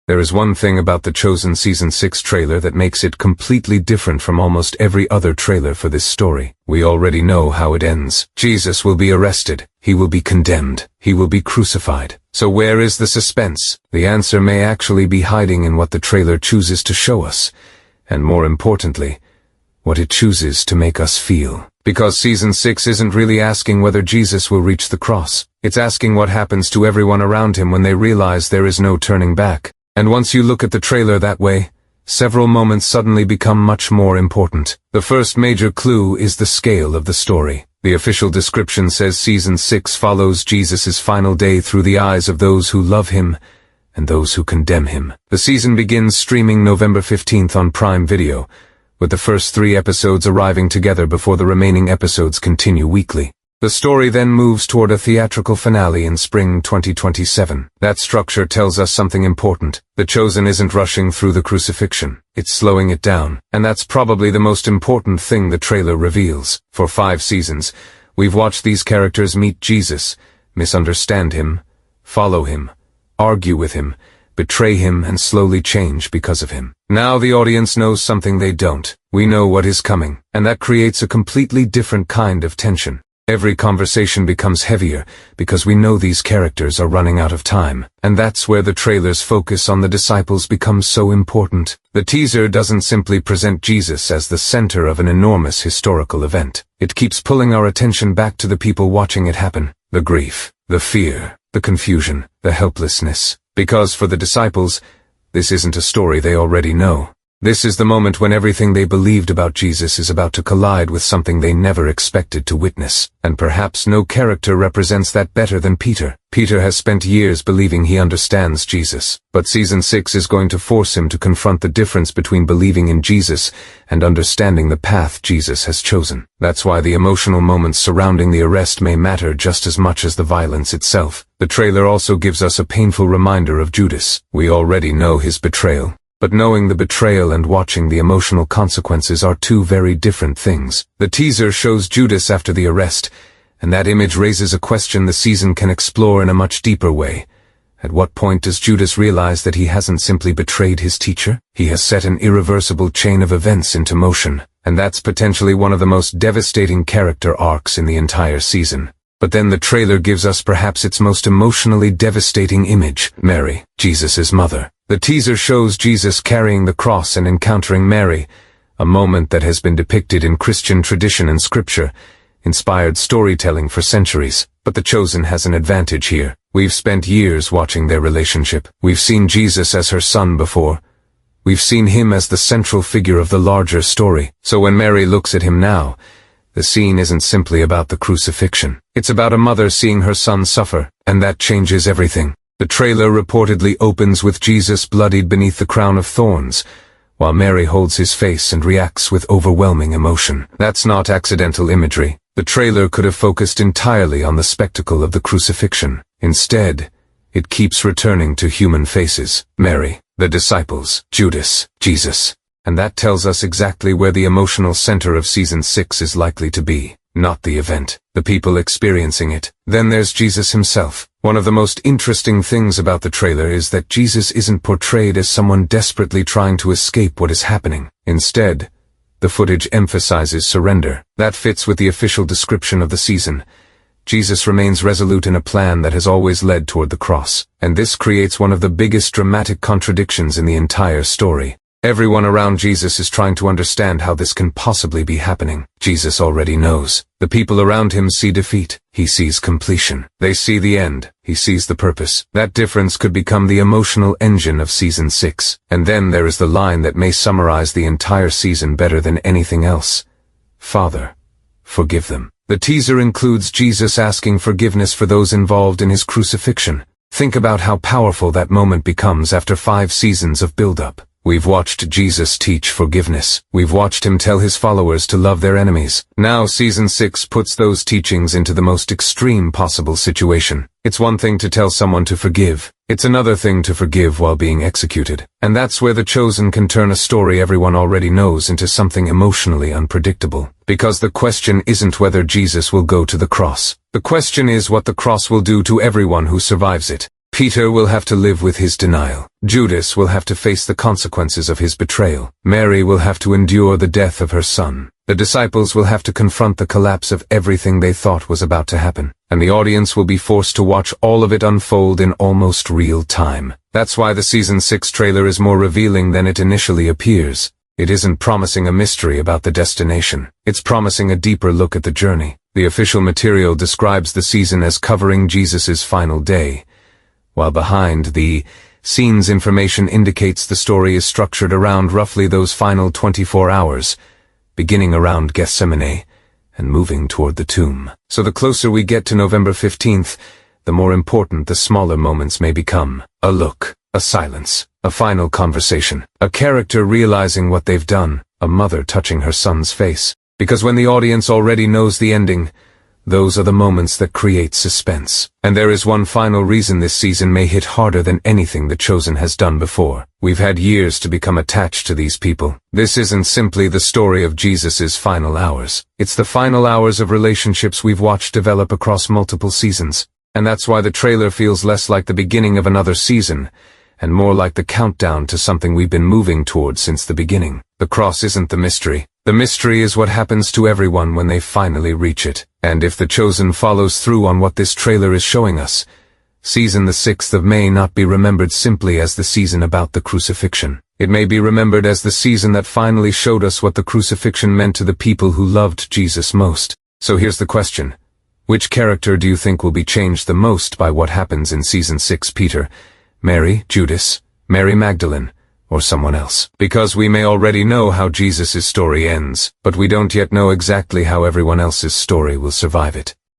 There is one thing about the Chosen Season 6 trailer that makes it completely different from almost every other trailer for this story. We already know how it ends. Jesus will be arrested. He will be condemned. He will be crucified. So where is the suspense? The answer may actually be hiding in what the trailer chooses to show us. And more importantly, what it chooses to make us feel. Because Season 6 isn't really asking whether Jesus will reach the cross. It's asking what happens to everyone around him when they realize there is no turning back. And once you look at the trailer that way, several moments suddenly become much more important. The first major clue is the scale of the story. The official description says Season 6 follows Jesus' final day through the eyes of those who love him and those who condemn him. The season begins streaming November 15th on Prime Video, with the first 3 episodes arriving together before the remaining episodes continue weekly. The story then moves toward a theatrical finale in spring 2027. That structure tells us something important. The Chosen isn't rushing through the crucifixion. It's slowing it down. And that's probably the most important thing the trailer reveals. For 5 seasons, we've watched these characters meet Jesus, misunderstand him, follow him, argue with him, betray him, and slowly change because of him. Now the audience knows something they don't. We know what is coming, and that creates a completely different kind of tension. Every conversation becomes heavier because we know these characters are running out of time, and that's where the trailer's focus on the disciples becomes so important. The teaser doesn't simply present Jesus as the center of an enormous historical event. It keeps pulling our attention back to the people watching it happen. The grief, the fear, the confusion, the helplessness. Because for the disciples, this isn't a story they already know. This is the moment when everything they believed about Jesus is about to collide with something they never expected to witness. And perhaps no character represents that better than Peter. Peter has spent years believing he understands Jesus, but Season 6 is going to force him to confront the difference between believing in Jesus and understanding the path Jesus has chosen. That's why the emotional moments surrounding the arrest may matter just as much as the violence itself. The trailer also gives us a painful reminder of Judas. We already know his betrayal. But knowing the betrayal and watching the emotional consequences are 2 very different things. The teaser shows Judas after the arrest, and that image raises a question the season can explore in a much deeper way. At what point does Judas realize that he hasn't simply betrayed his teacher? He has set an irreversible chain of events into motion, and that's potentially one of the most devastating character arcs in the entire season. But then the trailer gives us perhaps its most emotionally devastating image, Mary, Jesus' mother. The teaser shows Jesus carrying the cross and encountering Mary, a moment that has been depicted in Christian tradition and scripture, inspired storytelling for centuries. But the Chosen has an advantage here. We've spent years watching their relationship. We've seen Jesus as her son before. We've seen him as the central figure of the larger story. So when Mary looks at him now, the scene isn't simply about the crucifixion. It's about a mother seeing her son suffer, and that changes everything. The trailer reportedly opens with Jesus bloodied beneath the crown of thorns, while Mary holds his face and reacts with overwhelming emotion. That's not accidental imagery. The trailer could have focused entirely on the spectacle of the crucifixion. Instead, it keeps returning to human faces. Mary, the disciples, Judas, Jesus. And that tells us exactly where the emotional center of Season 6 is likely to be. Not the event, the people experiencing it. Then there's Jesus himself. One of the most interesting things about the trailer is that Jesus isn't portrayed as someone desperately trying to escape what is happening. Instead, the footage emphasizes surrender. That fits with the official description of the season. Jesus remains resolute in a plan that has always led toward the cross. And this creates one of the biggest dramatic contradictions in the entire story. Everyone around Jesus is trying to understand how this can possibly be happening. Jesus already knows. The people around him see defeat. He sees completion. They see the end. He sees the purpose. That difference could become the emotional engine of Season 6. And then there is the line that may summarize the entire season better than anything else. Father, forgive them. The teaser includes Jesus asking forgiveness for those involved in his crucifixion. Think about how powerful that moment becomes after 5 seasons of build-up. We've watched Jesus teach forgiveness. We've watched him tell his followers to love their enemies. Now Season 6 puts those teachings into the most extreme possible situation. It's one thing to tell someone to forgive. It's another thing to forgive while being executed. And that's where The Chosen can turn a story everyone already knows into something emotionally unpredictable. Because the question isn't whether Jesus will go to the cross. The question is what the cross will do to everyone who survives it. Peter will have to live with his denial. Judas will have to face the consequences of his betrayal. Mary will have to endure the death of her son. The disciples will have to confront the collapse of everything they thought was about to happen. And the audience will be forced to watch all of it unfold in almost real time. That's why the Season 6 trailer is more revealing than it initially appears. It isn't promising a mystery about the destination. It's promising a deeper look at the journey. The official material describes the season as covering Jesus' final day, while behind the scenes information indicates the story is structured around roughly those final 24 hours, beginning around Gethsemane and moving toward the tomb. So the closer we get to November 15th, the more important the smaller moments may become. A look, a silence, a final conversation, a character realizing what they've done, a mother touching her son's face. Because when the audience already knows the ending, those are the moments that create suspense. And there is one final reason this season may hit harder than anything The Chosen has done before. We've had years to become attached to these people. This isn't simply the story of Jesus' final hours. It's the final hours of relationships we've watched develop across multiple seasons. And that's why the trailer feels less like the beginning of another season, and more like the countdown to something we've been moving towards since the beginning. The cross isn't the mystery. The mystery is what happens to everyone when they finally reach it. And if The Chosen follows through on what this trailer is showing us, season the 6th of May not be remembered simply as the season about the crucifixion. It may be remembered as the season that finally showed us what the crucifixion meant to the people who loved Jesus most. So here's the question. Which character do you think will be changed the most by what happens in season 6, Peter? Mary, Judas, Mary Magdalene, or someone else? Because we may already know how Jesus' story ends, but we don't yet know exactly how everyone else's story will survive it.